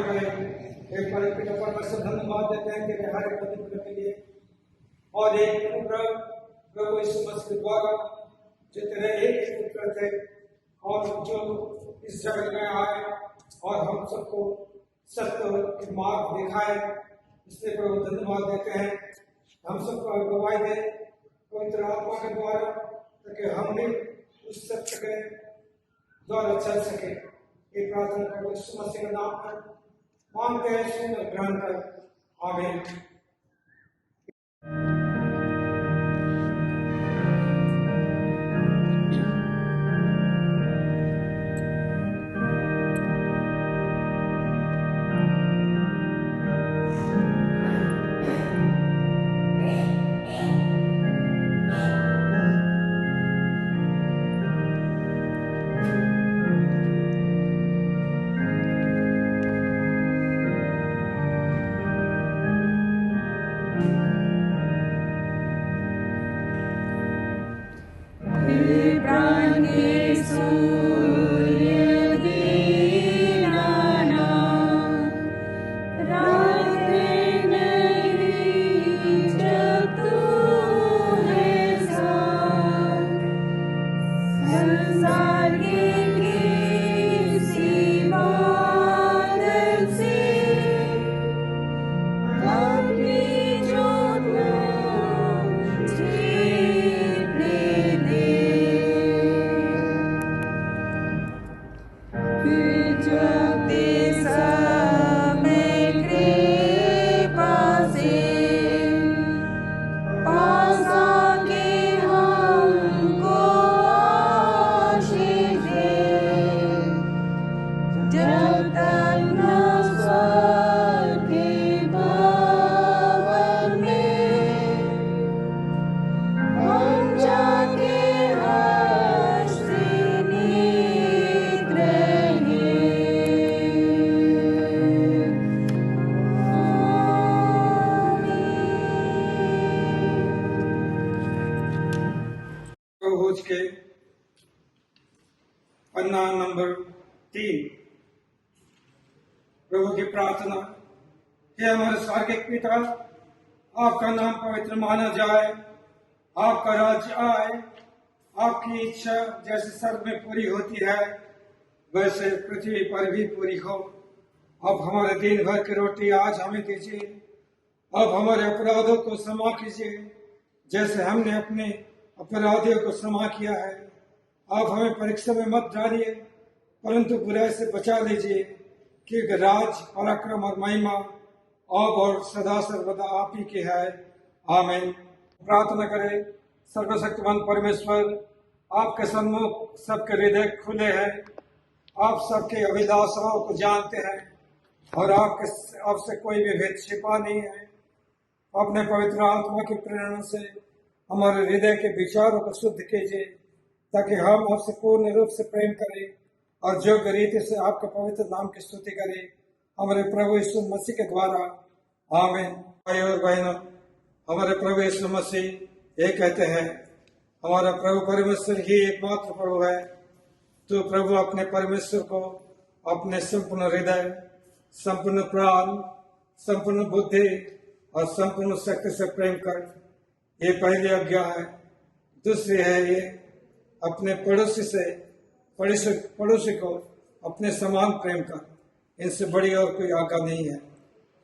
करें। एक पिता परमेश्वर धन्यवाद देते हैं तेरे हर एक अनुग्रह के लिए, और एक अनुग्रह प्रभु यीशु मसीह के द्वारा जो तेरे एक पुत्र थे और जो इस जगत में आए और हम सबको सत्य के मार्ग दिखाए, इसलिए प्रभु धन्यवाद देते हैं। हम सबको गवाही दे पवित्र आत्मा के द्वारा, ताकि हम भी उस सत्य के द्वारा चल सके। ये प्रार्थना प्रभु यीशु मसीह के नाम पर मांगते हैं, सुन और ग्रहण कर। आमीन। के पन्ना नंबर 3। प्रभु की प्रार्थना। हे हमारे स्वर्गीय पिता, आपका नाम पवित्र माना जाए, आपका राज्य आए, आपकी इच्छा जैसे स्वर्ग में पूरी होती है वैसे पृथ्वी पर भी पूरी हो। अब हमारे दिन भर की रोटी आज हमें दीजिए। अब हमारे अपराधों को क्षमा कीजिए जैसे हमने अपने अपराधियों को क्षमा किया है। आप हमें परीक्षा में मत डालिए, परंतु बुराई से बचा लीजिए, क्योंकि राज, पराक्रम और महिमा अब और सदा सर्वदा आप ही की है। आमीन। प्रार्थना करें। सर्वशक्तिमान परमेश्वर, आपके सम्मुख सबके हृदय खुले हैं, आप सबके अभिलाषाओं को जानते हैं और आपसे कोई भी भेद छिपा नहीं है। अपने पवित्र आत्मा की प्रेरणा से हमारे हृदय के विचारों को शुद्ध कीजिए, ताकि हम आपसे पूर्ण रूप से प्रेम करें और योग्य रीति से आपके पवित्र नाम की स्तुति करें, हमारे प्रभु यीशु मसीह के द्वारा। आमीन। भाई और बहनों, हमारे प्रभु यीशु मसीह ये कहते हैं, हमारा प्रभु परमेश्वर ही एकमात्र प्रभु है। तो प्रभु अपने परमेश्वर को अपने संपूर्ण हृदय, संपूर्ण प्राण, संपूर्ण बुद्धि और संपूर्ण शक्ति से प्रेम कर। ये पहली आज्ञा है। दूसरी है ये, अपने पड़ोसी को अपने समान प्रेम कर। इनसे बड़ी और कोई आज्ञा नहीं है।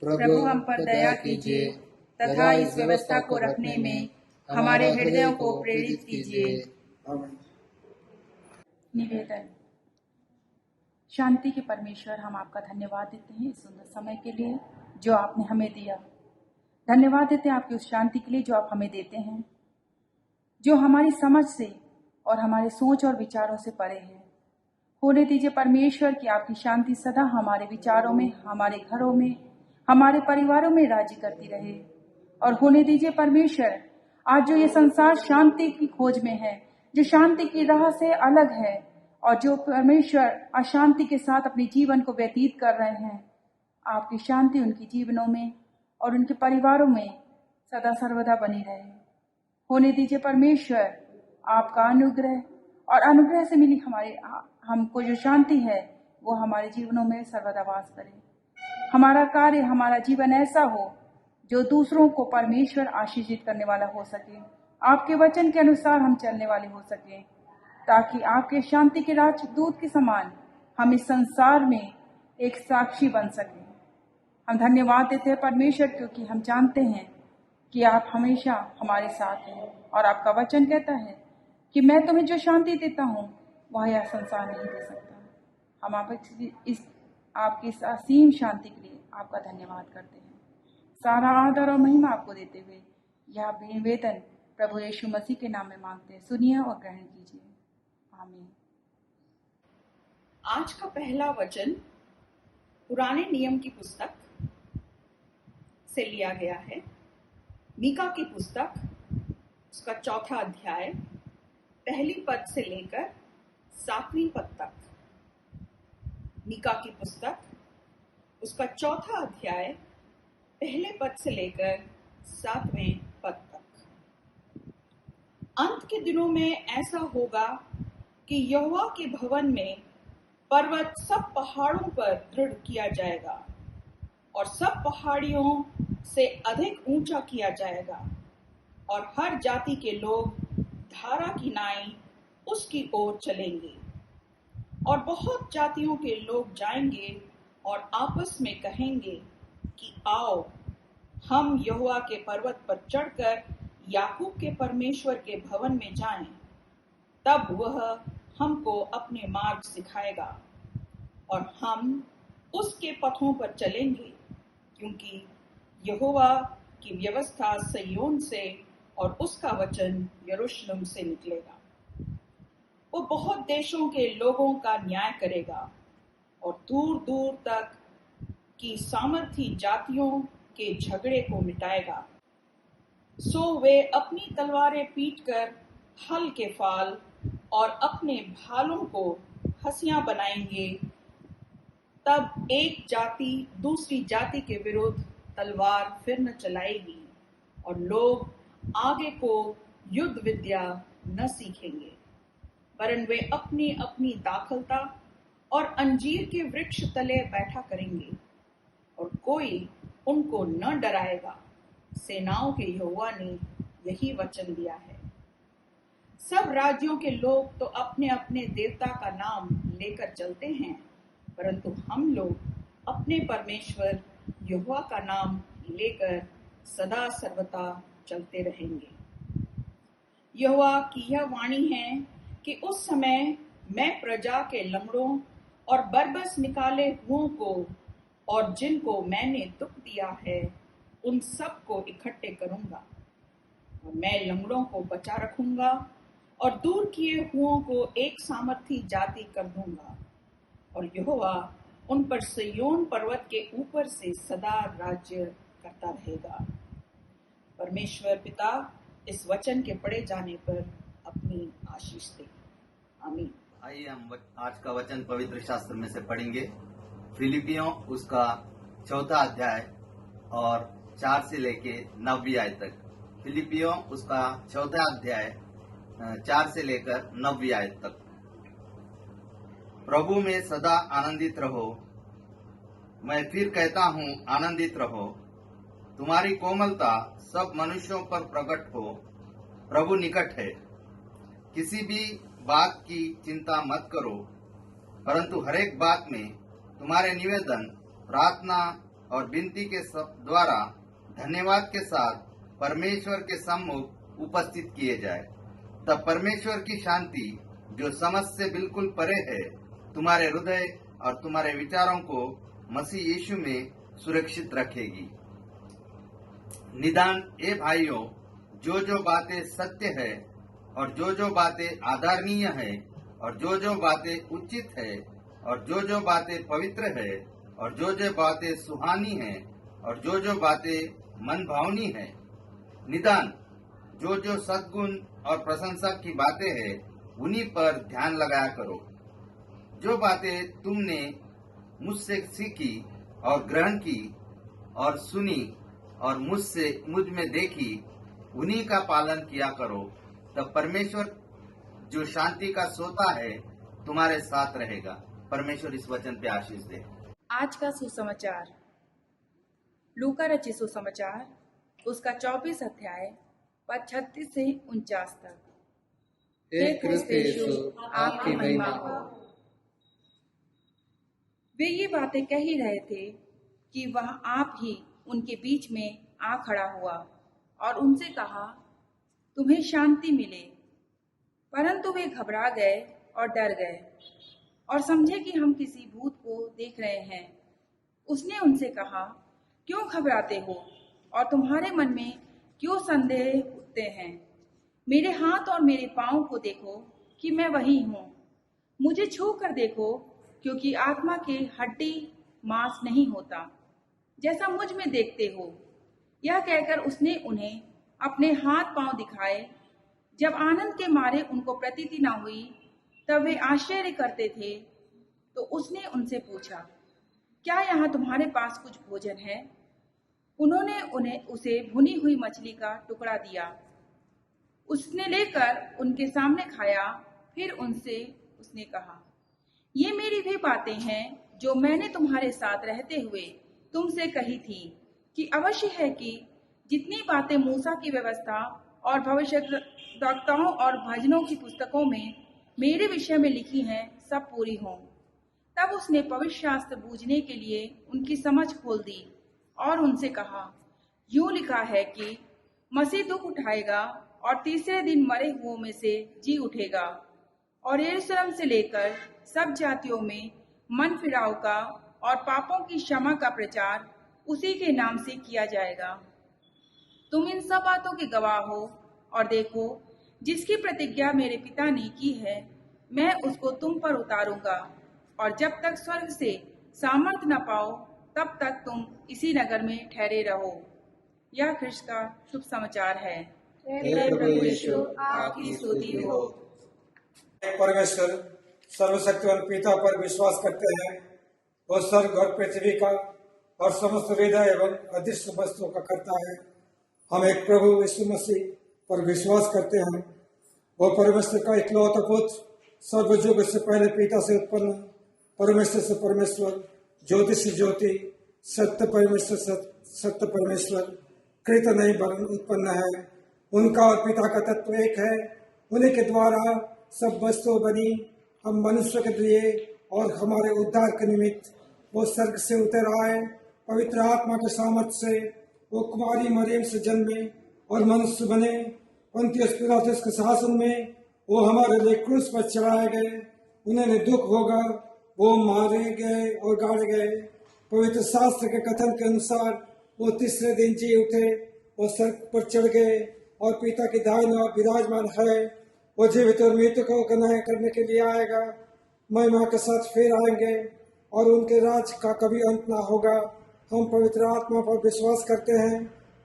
प्रभु हम पर दया कीजिए तथा इस व्यवस्था को रखने में हमारे हृदयों को प्रेरित कीजिए। निवेदन। शांति के परमेश्वर, हम आपका धन्यवाद देते हैं इस सुंदर समय के लिए जो आपने हमें दिया। धन्यवाद देते हैं आपकी उस शांति के लिए जो आप हमें देते हैं, जो हमारी समझ से और हमारे सोच और विचारों से परे है। होने दीजिए परमेश्वर कि आपकी शांति सदा हमारे विचारों में, हमारे घरों में, हमारे परिवारों में राज्य करती रहे। और होने दीजिए परमेश्वर, आज जो ये संसार शांति की खोज में है, जो शांति की राह से अलग है और जो परमेश्वर अशांति के साथ अपने जीवन को व्यतीत कर रहे हैं, आपकी शांति उनके जीवनों में और उनके परिवारों में सदा सर्वदा बनी रहे। होने दीजिए परमेश्वर आपका अनुग्रह, और अनुग्रह से मिली हमको जो शांति है वो हमारे जीवनों में सर्वदा वास करे। हमारा कार्य, हमारा जीवन ऐसा हो जो दूसरों को परमेश्वर आशीषित करने वाला हो सके। आपके वचन के अनुसार हम चलने वाले हो सके, ताकि आपके शांति के राजदूत के समान हम इस संसार में एक साक्षी बन सके। हम धन्यवाद देते हैं परमेश्वर, क्योंकि हम जानते हैं कि आप हमेशा हमारे साथ हैं, और आपका वचन कहता है कि मैं तुम्हें जो शांति देता हूँ वह यह संसार नहीं दे सकता। हम आपकी इस असीम शांति के लिए आपका धन्यवाद करते हैं। सारा आदर और महिमा आपको देते हुए यह निवेदन प्रभु यीशु मसीह के नाम में मांगते हैं। सुनिए और ग्रहण कीजिए। आमीन। आज का पहला वचन पुराने नियम की पुस्तक से लिया गया है। मीका की पुस्तक, उसका 4था अध्याय, पहली पद से लेकर 7वीं पद तक। मीका की पुस्तक, उसका 4था अध्याय, पहले पद से लेकर 7वें पद तक। अंत के दिनों में ऐसा होगा कि यहोवा के भवन में पर्वत सब पहाड़ों पर दृढ़ किया जाएगा और सब पहाड़ियों से अधिक ऊंचा किया जाएगा, और हर जाति के लोग धारा की नाई उसकी ओर चलेंगे। और बहुत जातियों के लोग जाएंगे और आपस में कहेंगे कि आओ, हम यहोवा के पर्वत पर चढ़कर याकूब के परमेश्वर के भवन में जाएं। तब वह हमको अपने मार्ग सिखाएगा और हम उसके पथों पर चलेंगे, क्योंकि यहोवा की व्यवस्था सिय्योन से और उसका वचन यरूशलेम से निकलेगा। वो बहुत देशों के लोगों का न्याय करेगा और दूर दूर तक की सामर्थी जातियों के झगड़े को मिटाएगा। सो वे अपनी तलवारें पीटकर हल के फाल और अपने भालों को हंसियां बनाएंगे। तब एक जाति दूसरी जाति के विरुद्ध तलवार फिर न चलाएगी और लोग आगे को युद्ध विद्या न सीखेंगे, वरन वे अपनी अपनी दाखलता और अंजीर के वृक्ष तले बैठा करेंगे और कोई उनको न डराएगा। सेनाओं के यहोवा ने यही वचन दिया है। सब राज्यों के लोग तो अपने अपने देवता का नाम लेकर चलते हैं, परंतु हम लोग अपने परमेश्वर यहोवा का नाम लेकर सदा सर्वदा चलते रहेंगे। यहोवा की यह वाणी है कि उस समय मैं प्रजा के लंगड़ों और बरबस निकाले हुओं को और जिनको मैंने दुख दिया है उन सब को इकट्ठे करूंगा, और मैं लंगड़ों को बचा रखूंगा और दूर किए हुओं को एक सामर्थी जाति कर दूंगा, और यहोवा उन पर सिय्योन पर्वत के ऊपर से सदा राज्य करता रहेगा। परमेश्वर पिता इस वचन के पढ़े जाने पर अपनी आशीष दे। आमीन। आइए हम आज का वचन पवित्र शास्त्र में से पढ़ेंगे। फिलिपियों उसका 4था अध्याय और 4 से लेके 9वीं आयत तक। फिलिपियों उसका 4था अध्याय 4 से लेकर 9वीं आयत तक। प्रभु में सदा आनंदित रहो। मैं फिर कहता हूँ, आनंदित रहो। तुम्हारी कोमलता सब मनुष्यों पर प्रकट हो। प्रभु निकट है। किसी भी बात की चिंता मत करो, परंतु हरेक बात में तुम्हारे निवेदन, प्रार्थना और विनती के द्वारा धन्यवाद के साथ परमेश्वर के सम्मुख उपस्थित किए जाए। तब परमेश्वर की शांति, जो समझ से बिल्कुल परे है, तुम्हारे हृदय और तुम्हारे विचारों को मसीह यीशु में सुरक्षित रखेगी। निदान ए भाइयों, जो बातें सत्य है और जो बातें आदरणीय है और जो बातें उचित है और जो बातें पवित्र है और जो बातें सुहानी है और जो बातें मन भावनी है, निदान जो सद्गुण और प्रशंसा की बातें हैं, उन्हीं पर ध्यान लगाया करो। जो बातें तुमने मुझसे सीखी और ग्रहण की और सुनी और मुझ में देखी, उन्हीं का पालन किया करो। तब परमेश्वर जो शांति का सोता है तुम्हारे साथ रहेगा। परमेश्वर इस वचन पे आशीष दे। आज का सुसमाचार लूका रचित सुसमाचार उसका 24 अध्याय पद 36 से 49 तक। हे क्रिस्त यीशु, आपकी महिमा हो। वे ये बातें कह ही रहे थे कि वह आप ही उनके बीच में आ खड़ा हुआ और उनसे कहा, तुम्हें शांति मिले। परंतु वे घबरा गए और डर गए और समझे कि हम किसी भूत को देख रहे हैं। उसने उनसे कहा, क्यों घबराते हो और तुम्हारे मन में क्यों संदेह उठते हैं? मेरे हाथ और मेरे पांव को देखो कि मैं वही हूँ। मुझे छू कर देखो, क्योंकि आत्मा के हड्डी मांस नहीं होता, जैसा मुझ में देखते हो। यह कहकर उसने उन्हें अपने हाथ पांव दिखाए। जब आनंद के मारे उनको प्रतीति न हुई, तब वे आश्चर्य करते थे। तो उसने उनसे पूछा, क्या यहाँ तुम्हारे पास कुछ भोजन है? उन्होंने उसे भुनी हुई मछली का टुकड़ा दिया। उसने लेकर उनके सामने खाया। फिर उसने कहा, ये मेरी भी बातें हैं जो मैंने तुम्हारे साथ रहते हुए तुमसे कही थी, कि अवश्य है कि जितनी बातें मूसा की व्यवस्था और भविष्यद्वक्ताओं और भजनों की पुस्तकों में मेरे विषय में लिखी हैं, सब पूरी हों। तब उसने पवित्र शास्त्र बूझने के लिए उनकी समझ खोल दी और उनसे कहा, यूं लिखा है कि मसीह दुख उठाएगा और तीसरे दिन मरे हुओं में से जी उठेगा, और यरूशलेम से लेकर सब जातियों में मन फिराव का और पापों की क्षमा का प्रचार उसी के नाम से किया जाएगा। तुम इन सब बातों के गवाह हो। और देखो, जिसकी प्रतिज्ञा मेरे पिता ने की है, मैं उसको तुम पर उतारूंगा, और जब तक स्वर्ग से सामर्थ न पाओ, तब तक तुम इसी नगर में ठहरे रहो। यह ख्रिस्त का शुभ समाचार है। हे प्रभु यीशु, आपकी स्तुति हो। परमेश्वर सर्वशक्तिवान पिता पर विश्वास करते हैं, वो स्वर्ग और पृथ्वी का और समस्त हृदय एवं अदृश्य वस्तुओं का करता है। हम एक प्रभु यीशु मसीह पर विश्वास करते हैं। वो परमेश्वर का इकलौता पुत्र, सर्वयुग से पहले पिता से उत्पन्न, परमेश्वर से परमेश्वर, ज्योति से ज्योति, सत्य परमेश्वर सत्य परमेश्वर, कृत नहीं वरन उत्पन्न है। उनका और पिता का तत्व एक है। उन्हीं के द्वारा सब वस्तुएं बनी। हम मनुष्य के लिए और हमारे उद्धार के निमित्त वो स्वर्ग से उतर आए। पवित्र आत्मा के सामर्थ्य से वो कुमारी मरियम से जन्मे और मनुष्य बने। पुन्तियुस पिलातुस के शासन में वो हमारे लिए क्रूस पर चढ़ाए गए। उन्हें दुख होगा, वो मारे गए और गाड़े गए। पवित्र शास्त्र के कथन के अनुसार वो तीसरे दिन जी उठे। वो स्वर्ग पर चढ़ गए और पिता की दाहिनी ओर विराजमान है। वो जीवित और मृत्यु को न्याय करने के लिए आएगा। महिमा के साथ फिर आएंगे और उनके राज का कभी अंत ना होगा। हम पवित्र आत्मा पर विश्वास करते हैं।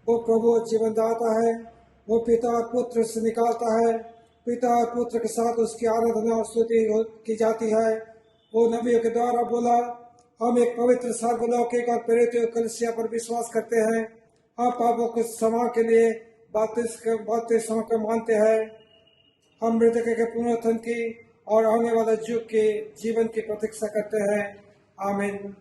वो प्रभु जीवनदाता है। वो पिता और पुत्र से निकालता है। पिता और पुत्र के साथ उसकी आराधना और स्तुति की जाती है। वो नबियों के द्वारा बोला, हम एक पवित्र सार्वलौकिक और प्रेरित कलीसिया पर विश्वास करते हैं। हम पापों के क्षमा के लिए बपतिस्मा को मानते हैं। हम मृतक के पुनरुत्थान की और आने वाले युग के जीवन की प्रतीक्षा करते हैं। आमीन।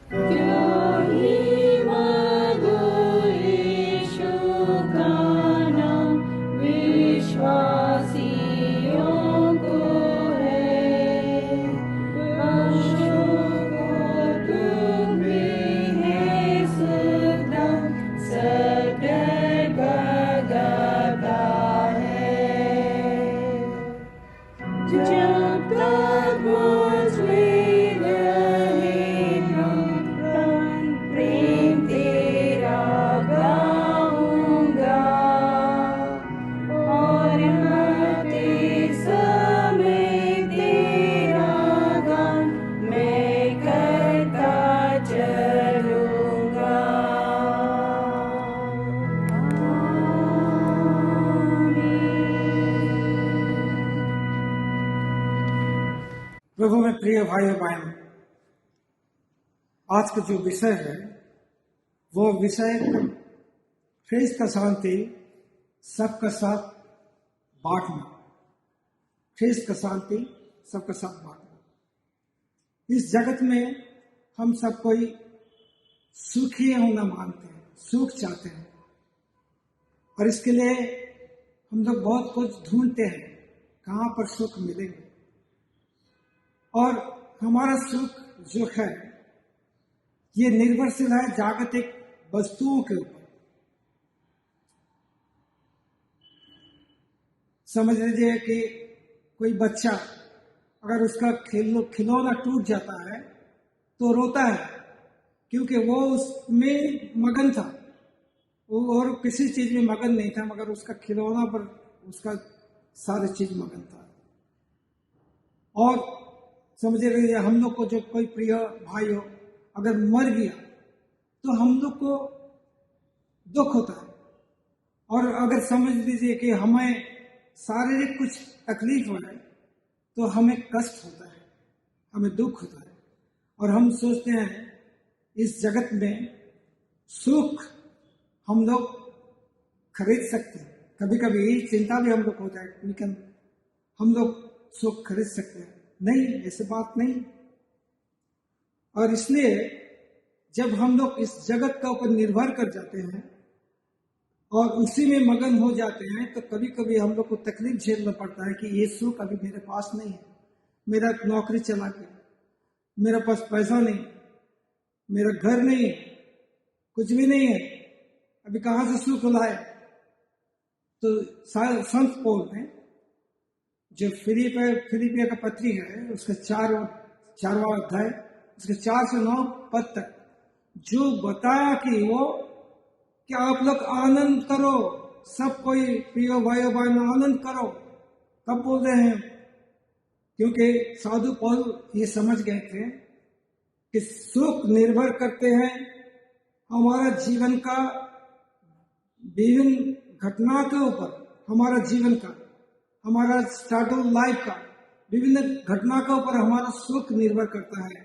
क्या ही मधुर यीशु का प्रिय भाइयों बहनों, आज का जो विषय है वो विषय ख्रीस्त का शांति सबका साथ बांटना। ख्रीस्त का शांति सबका साथ बांटना। इस जगत में हम सब कोई सुखी होना मानते हैं, सुख चाहते हैं, और इसके लिए हम लोग बहुत कुछ ढूंढते हैं कहाँ पर सुख मिलेंगे। और हमारा सुख जो है ये निर्भरशील है जागतिक वस्तुओं के ऊपर। समझ लीजिए कि कोई बच्चा अगर उसका खिलौना टूट जाता है तो रोता है, क्योंकि वो उसमें मगन था, वो और किसी चीज में मगन नहीं था, मगर उसका खिलौना पर उसका सारी चीज मगन था। और समझिए हम लोग को जो कोई प्रिय भाई हो अगर मर गया तो हम लोग को दुख होता है, और अगर समझ लीजिए कि हमें शारीरिक कुछ तकलीफ हो है तो हमें कष्ट होता है, हमें दुख होता है, और हम सोचते हैं इस जगत में सुख हम लोग खरीद सकते हैं। कभी कभी यही चिंता भी हम लोग होता है, लेकिन हम लोग सुख खरीद सकते हैं। नहीं, ऐसी बात नहीं। और इसलिए जब हम लोग इस जगत का ऊपर निर्भर कर जाते हैं और उसी में मगन हो जाते हैं तो कभी कभी हम लोग को तकलीफ झेलना पड़ता है कि ये सुख अभी मेरे पास नहीं है, मेरा नौकरी चला गया, मेरे पास पैसा नहीं, मेरा घर नहीं है, कुछ भी नहीं है, अभी कहाँ से सुख लाए। तो संत पौल ने जो फिलिपिया का पत्री है उसका चारवां अध्याय उसके 4 से 9 पद तक जो बताया कि आप लोग आनंद करो, सब कोई प्रियो भाइयों बहनों आनंद करो। कब बोल रहे हैं? क्योंकि साधु पौल ये समझ गए थे कि सुख निर्भर करते हैं हमारा जीवन का विभिन्न घटना के ऊपर, हमारा जीवन का, हमारा स्टार्ट ऑफ लाइफ का विभिन्न घटना के ऊपर हमारा सुख निर्भर करता है,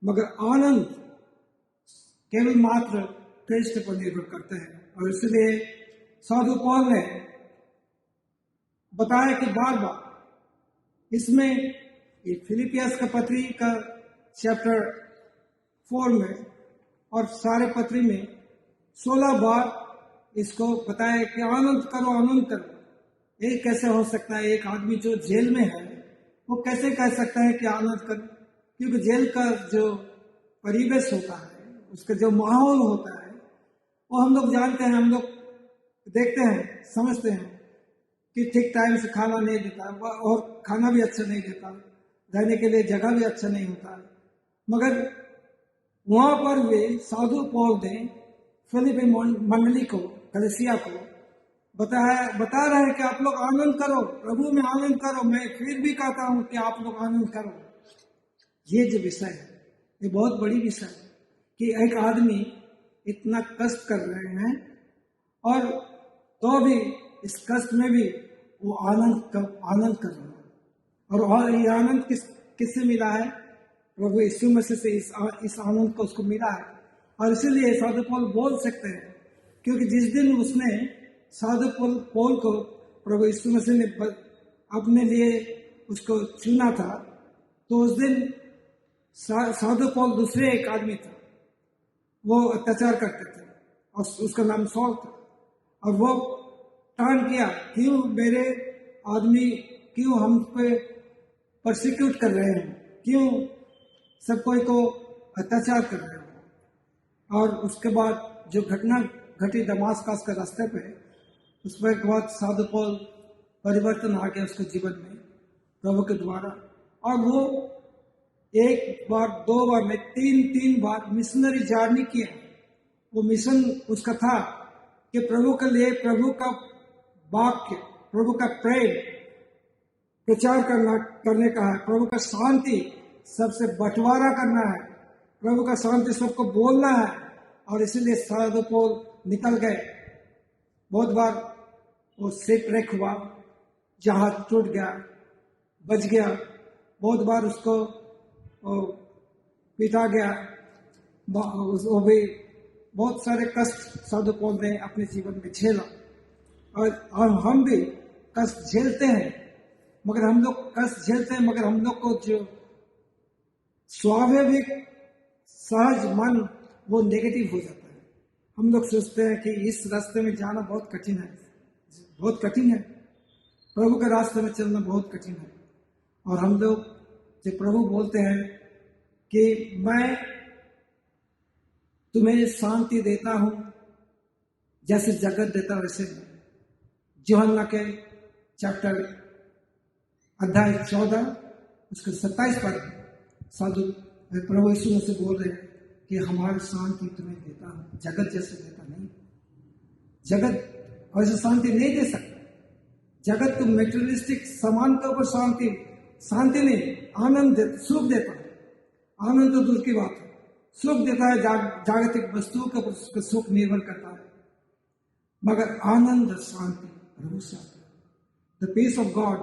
मगर आनंद केवल मात्र क्रिस्ट पर निर्भर करता है। और इसलिए साधु पौल ने बताया कि बार बार इसमें ये फिलिपियंस का पत्री का चैप्टर 4 में और सारे पत्री में 16 बार इसको बताया कि आनंद करो, आनंद करो। ये कैसे हो सकता है? एक आदमी जो जेल में है वो कैसे कह सकता है कि आनंद करो? क्योंकि जेल का जो परिवेश होता है, उसका जो माहौल होता है, वो हम लोग जानते हैं, हम लोग देखते हैं, समझते हैं कि ठीक टाइम से खाना नहीं देता और खाना भी अच्छा नहीं देता, रहने के लिए जगह भी अच्छा नहीं होता। मगर वहां पर वे साधु पौल ने फिलिपी मंडली को, कलीसिया को बता रहे हैं कि आप लोग आनंद करो, प्रभु में आनंद करो। मैं फिर भी कहता हूं कि आप लोग आनंद करो। ये जो विषय है ये बहुत बड़ी विषय है कि एक आदमी इतना कष्ट कर रहे हैं और तो भी इस कष्ट में भी वो आनंद कर रहे हैं। और ये आनंद किससे मिला है? प्रभु यीशु मसीह से इस आनंद को उसको मिला है। और इसीलिए साधु पौल बोल सकते हैं, क्योंकि जिस दिन उसने साधु पौल को प्रभु यीशु मसीह ने अपने लिए उसको चुना था, तो उस दिन साधु पौल दूसरे एक आदमी था, वो अत्याचार करते थे और उसका नाम सौल था। और वो टान किया, क्यों मेरे आदमी, क्यों हम पे परसिक्यूट कर रहे हैं, क्यों सब कोई को अत्याचार कर रहे हैं। और उसके बाद जो घटना घटी दमास्कस के रास्ते पे, उसके बाद साधु पौल परिवर्तन आ गया उसके जीवन में प्रभु के द्वारा। और वो एक बार, 2 बार में 3 बार मिशनरी जर्नी किया। वो मिशन उसका था कि प्रभु के लिए प्रभु का वाक्य, प्रभु का प्रेम प्रचार करने का है, प्रभु का शांति सबसे बंटवारा करना है, प्रभु का शांति सबको बोलना है। और इसीलिए साधु पौल निकल गए। बहुत बार वो शिपरेक हुआ, जहाज टूट गया, बच गया। बहुत बार उसको वो पीटा गया, वो भी बहुत सारे कष्ट साधु पौल ने अपने जीवन में झेला, और हम भी कष्ट झेलते हैं, मगर हम लोग कष्ट झेलते हैं, मगर हम लोग को जो स्वाभाविक सहज मन वो नेगेटिव हो जाता है। हम लोग सोचते हैं कि इस रास्ते में जाना बहुत कठिन है, बहुत कठिन है, प्रभु के रास्ते में चलना बहुत कठिन है। और हम लोग जो प्रभु बोलते हैं कि मैं तुम्हें शांति देता हूं, जैसे जगत देता वैसे नहीं। यूहन्ना के चैप्टर अध्याय 14 उसके 27 पर साधु प्रभु यीशु से बोल रहे हैं कि हमारी शांति तुम्हें देता हूं, जगत जैसे देता नहीं। जगत वैसे शांति नहीं दे सकता। जगत को मेटेरियलिस्टिक सामान के ऊपर शांति नहीं, आनंद सुख देता है। आनंद तो दूर की बात है, सुख देता है, जागतिक वस्तुओं के ऊपर सुख निर्भर करता है, मगर आनंद शांति प्रभु से आता है। The peace of God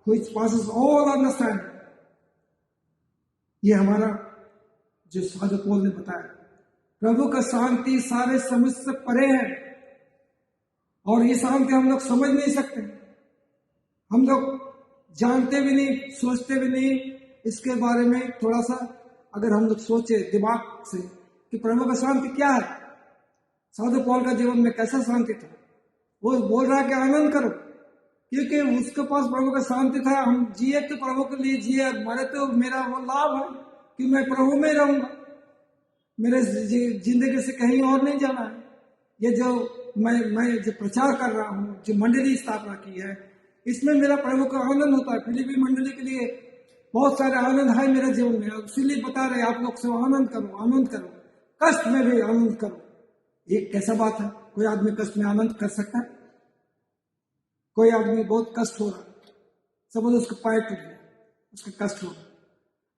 which passes all understanding, ये हमारा जो साधु पौल ने बताया, प्रभु का शांति सारे समझ से परे है, और ये शांति हम लोग समझ नहीं सकते, हम लोग जानते भी नहीं, सोचते भी नहीं इसके बारे में। थोड़ा सा अगर हम लोग सोचे दिमाग से कि प्रभु का शांति क्या है, साधु पौल का जीवन में कैसा शांति था, वो बोल रहा है कि आनंद करो, क्योंकि उसके पास प्रभु का शांति था। हम जिए तो प्रभु के लिए जिए, मरे तो मेरा वो लाभ है कि मैं प्रभु में रहूंगा, मेरे जिंदगी से कहीं और नहीं जाना है। ये जो मैं जो प्रचार कर रहा हूँ, जो मंडली स्थापना की है, इसमें मेरा प्रभु का आनंद होता है। फिलिपी मंडली के लिए बहुत सारे आनंद है मेरे जीवन में, इसीलिए बता रहे आप लोग से आनंद करो, आनंद करो, कष्ट में भी आनंद करो। ये कैसा बात है? कोई आदमी कष्ट में आनंद कर सकता है? कोई आदमी बहुत कष्ट हो रहा, समझ उसका पैर टूट गया, उसका कष्ट हो रहा,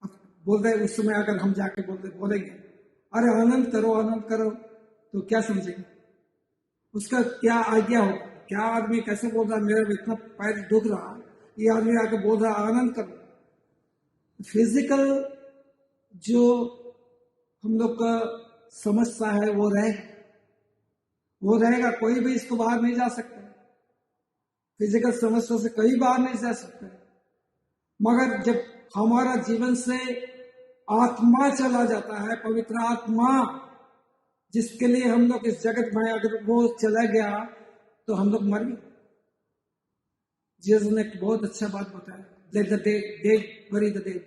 अब बोल रहे उस समय अगर हम जाके बोलेंगे अरे आनंद करो, तो क्या समझेंगे? उसका क्या आज्ञा होगा? क्या आदमी कैसे बोल रहा मेरा इतना पैर दुख रहा, ये आदमी आके बोल रहा आनंद करो। फिजिकल जो हम लोग का समस्या है वो रहेगा, कोई भी इसको बाहर नहीं जा सकता। फिजिकल समस्या से कहीं बाहर नहीं जा सकते, मगर जब हमारा जीवन से आत्मा चला जाता है, पवित्र आत्मा जिसके लिए हम लोग इस जगत में, अगर वो चला गया तो हम लोग मर गए। जीसस ने एक बहुत अच्छा बात बताया, लेट द डेड बरी द डेड,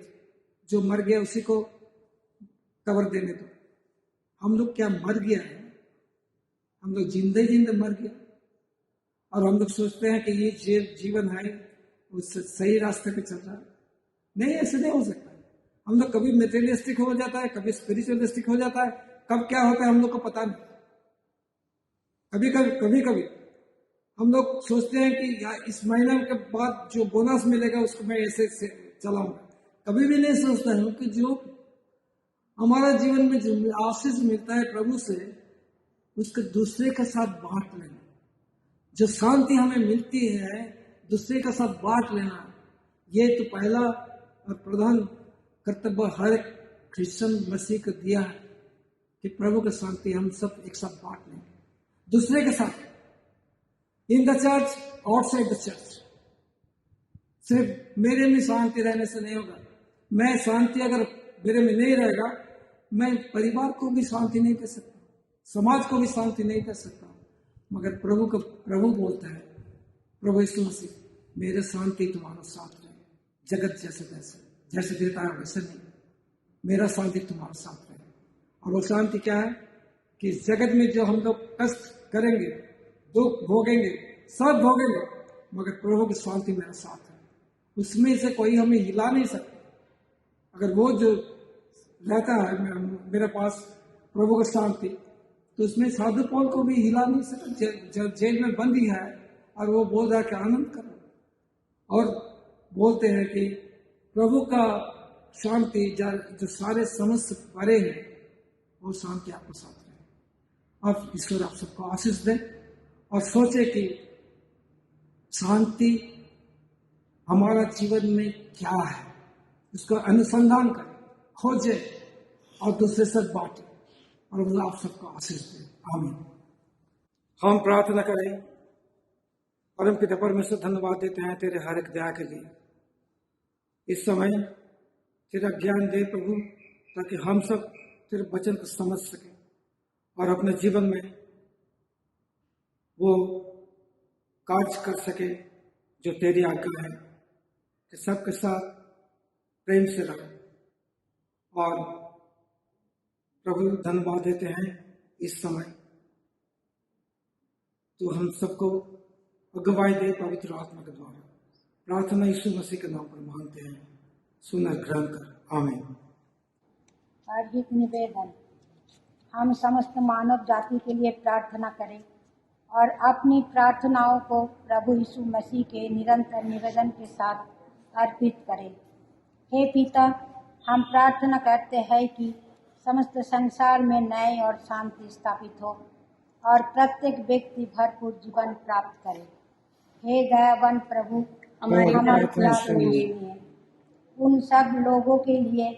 जो मर गया उसी को कब्र देने दो। हम लोग क्या मर गया है? हम लोग जिंदे मर गया, और हम लोग सोचते हैं कि ये जीवन है उससे सही रास्ते पे चल रहा है। नहीं, ऐसे नहीं हो सकता। हम लोग कभी मेटेरियलिस्टिक हो जाता है, कभी स्पिरिचुअलिस्टिक हो जाता है, कब क्या होता है हम लोग को पता नहीं। कभी हम लोग सोचते हैं कि यार इस महीने के बाद जो बोनस मिलेगा उसको मैं ऐसे चलाऊंगा। कभी भी नहीं सोचता हूँ कि जो हमारा जीवन में जो आशीष मिलता है प्रभु से, उसको दूसरे के साथ बांट लेना। जो शांति हमें मिलती है दूसरे के साथ बांट लेना, ये तो पहला और प्रधान कर्तव्य हर क्रिश्चियन मसीह को दिया है कि प्रभु की शांति हम सब एक साथ बांट लेंगे दूसरे के साथ, in the church, outside the church. सिर्फ मेरे में शांति रहने से नहीं होगा। मैं शांति अगर मेरे में नहीं रहेगा, मैं परिवार को भी शांति नहीं दे सकता, समाज को भी शांति नहीं दे सकता। मगर प्रभु बोलता है, प्रभु यीशु मसीह, मेरे शांति तुम्हारा साथ रहे, जगत जैसे देता है वैसे नहीं, मेरा शांति तुम्हारा साथ रहे। और वो शांति क्या है कि जगत में जो हम लोग कष्ट करेंगे, दुख भोगेंगे, सब भोगेंगे, मगर प्रभु की शांति मेरा साथ है, उसमें से कोई हमें हिला नहीं सकता। अगर वो जो रहता है मेरे पास प्रभु की शांति, तो उसमें साधु पौल को भी हिला नहीं सकता। जेल में बंदी है और वो बोल रहा है कि आनंद करो, और बोलते हैं कि प्रभु का शांति जो सारे समझ से परे है, वो शांति आपके साथ रहे। अब ईश्वर आप सबको आशीष दे, और सोचे कि शांति हमारा जीवन में क्या है, उसका अनुसंधान करें, खोजे और दूसरे साथ बांटे और प्रभु आप सबको आशीष दे। आमीन। हम प्रार्थना करें। परम पिता परमेश्वर, धन्यवाद देते हैं तेरे हर एक दया के लिए। इस समय तेरा ज्ञान दे प्रभु, ताकि हम सब तेरे वचन को समझ सके और अपने जीवन में वो कार्य कर सके जो तेरी आज्ञा है, कि सबके साथ प्रेम से रहो। और प्रभु धन्यवाद देते हैं इस समय तो हम सबको अगुवाई दे पवित्र आत्मा के द्वारा। प्रार्थना यीशु मसीह के नाम पर मांगते हैं, सुनर ग्रहण कर। आमीन। और एक निवेदन, हम समस्त मानव जाति के लिए प्रार्थना करें और अपनी प्रार्थनाओं को प्रभु यीशु मसीह के निरंतर निवेदन के साथ अर्पित करें। हे पिता, हम प्रार्थना करते हैं कि समस्त संसार में न्याय और शांति स्थापित हो और प्रत्येक व्यक्ति भरपूर जीवन प्राप्त करे। हे दयावान प्रभु, हमारी प्रार्थना सुनिए। उन सब लोगों के लिए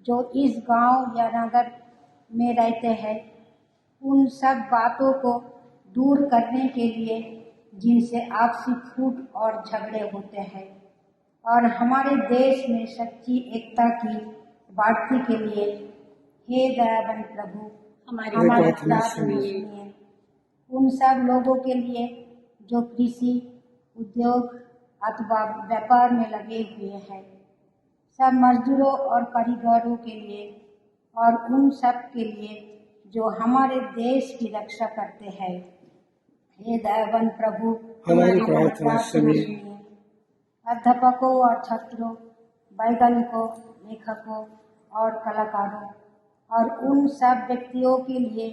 जो इस गांव या नगर में रहते हैं, उन सब बातों को दूर करने के लिए जिनसे आपसी फूट और झगड़े होते हैं, और हमारे देश में सच्ची एकता की बढ़ती के लिए हे दयावान प्रभु, हमारी प्रार्थना सुनिए। उन सब लोगों के लिए जो कृषि, उद्योग अथवा व्यापार में लगे हुए हैं, सब मजदूरों और कारीगरों के लिए, और उन सब के लिए जो हमारे देश की रक्षा करते हैं, हे दयावान प्रभु, हमारी प्रार्थना सुनिए। अध्यापकों और छात्रों, वैज्ञानिकों, लेखकों और कलाकारों, और उन सब व्यक्तियों के लिए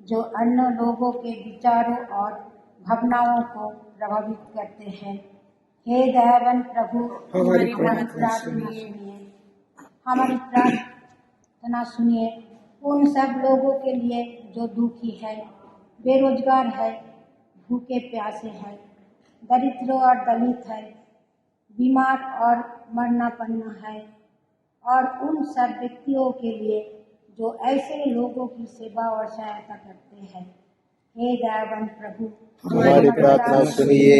जो अन्य लोगों के विचारों और भावनाओं को प्रभावित करते हैं, हे दयावान प्रभु, हमारी प्रार्थना सुनिए। हमारी प्रार्थना सुनिए। उन सब लोगों के लिए जो दुखी है, बेरोजगार है, भूखे प्यासे है, दरिद्र और दलित है, बीमार और मरनापन्न है, और उन सब व्यक्तियों के लिए जो ऐसे लोगों की सेवा और सहायता करते हैं, हे दयावान प्रभु, हमारी प्रार्थना सुनिए।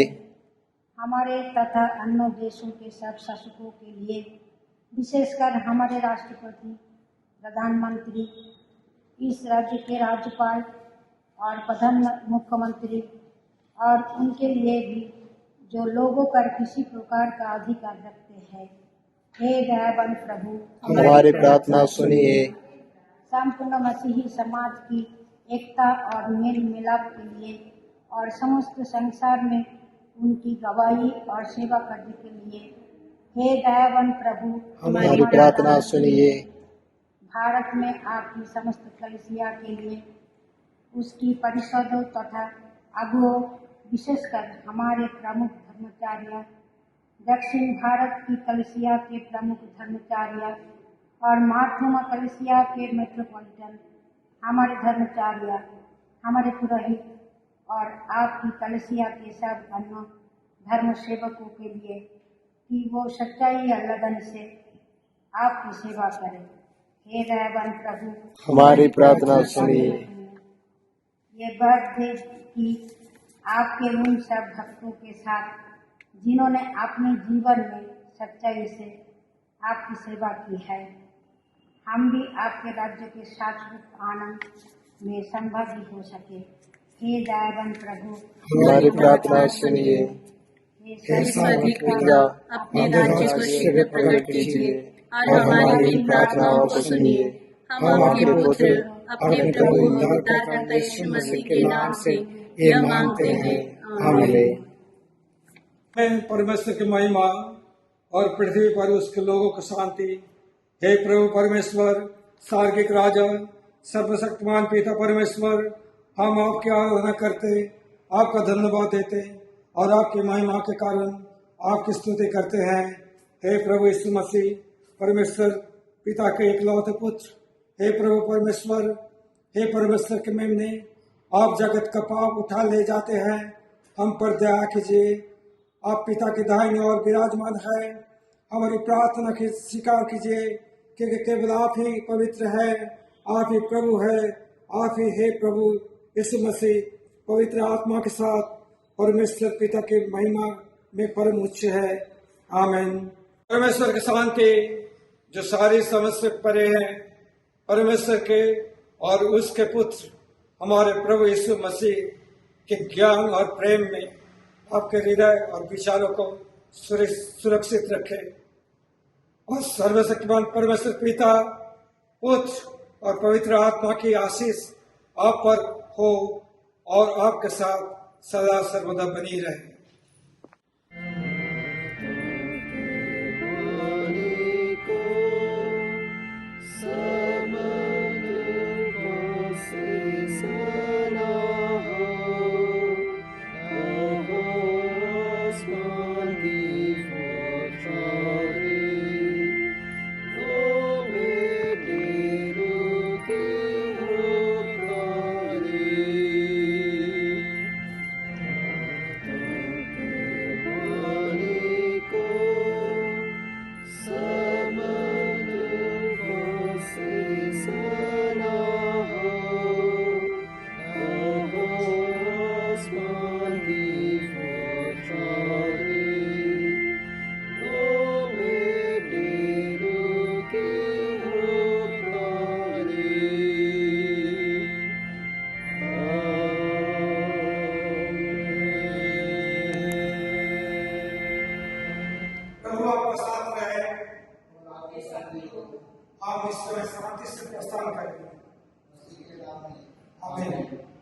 हमारे तथा अन्य देशों के सब शासकों के लिए, विशेषकर हमारे राष्ट्रपति, प्रधानमंत्री, इस राज्य के राज्यपाल और प्रधान मुख्यमंत्री, और उनके लिए भी जो लोगों पर किसी प्रकार का अधिकार रखते हैं, हे दयावान प्रभु, हमारी प्रार्थना सुनिए। संपूर्ण मसीही समाज की एकता और मेल मिलाप के लिए और समस्त संसार में उनकी गवाही और सेवा करने के लिए, हे दयावान प्रभु, हमारी प्रार्थना सुनिए। भारत में आपकी समस्त कलीसिया के लिए, उसकी परिषदों तथा अगुओं, विशेषकर हमारे प्रमुख धर्माचार्य, दक्षिण भारत की कलीसिया के प्रमुख धर्माचार्य और मार्थोमा कलीसिया के मेट्रोपॉलिटन, हमारे धर्माचार्य, हमारे पुरोहित और आपकी कलीसिया के सब अन्य धर्म सेवकों के लिए, कि वो सच्चाई और लगन से आपकी सेवा करें। हे दयावान प्रभु, हमारी प्रार्थना सुनिए। ये बात दे कि आपके उन सब भक्तों के साथ जिन्होंने अपने जीवन में सच्चाई से आपकी सेवा की है, हम भी आपके राज्य के शाश्वत आनंद में संभागी हो सके। हे दयावान प्रभु, हमारी प्रार्थना सुनिए। हे पिता, अपने राज्य को शीघ्र प्रकट कीजिए और हमारी इन प्रार्थनाओं को सुनिए। हम आपके पुत्र, अपने प्रभु उद्धारकर्ता यीशु मसीह के नाम से ये मांगते हैं। आमीन। परमेश्वर की महिमा और पृथ्वी पर उसके लोगों को शांति। हे प्रभु परमेश्वर, सार्गिक राजा, सर्वशक्तिमान पिता परमेश्वर, हम आपकी आराधना करते, आपका धन्यवाद देते और आपकी महिमा के कारण आपकी स्तुति करते हैं। हे प्रभु यीशु मसीह, परमेश्वर पिता के इकलौते पुत्र, हे प्रभु परमेश्वर, हे परमेश्वर के मेमने, आप जगत का पाप उठा ले जाते हैं, हम पर दया कीजिए। आप पिता के दाहिने ओर विराजमान है, हमारी प्रार्थना की स्वीकार कीजिए। क्योंकि केवल आप ही पवित्र है, आप ही प्रभु है, आप ही है प्रभु यीशु मसीह पवित्र आत्मा के साथ परमेश्वर पिता की महिमा में परम उच्च है। आमीन। परमेश्वर की शांति जो सारी समझ से परे है, परमेश्वर के और उसके पुत्र हमारे प्रभु यीशु मसीह के ज्ञान और प्रेम में आपके हृदय और विचारों को सुरक्षित रखे और सर्वशक्तिमान परमेश्वर पिता, पुत्र और पवित्र आत्मा की आशीष आप पर हो और आपके साथ सदा सर्वदा बनी रहे। आप इस तरह शांति से प्रस्थान करें। आमीन।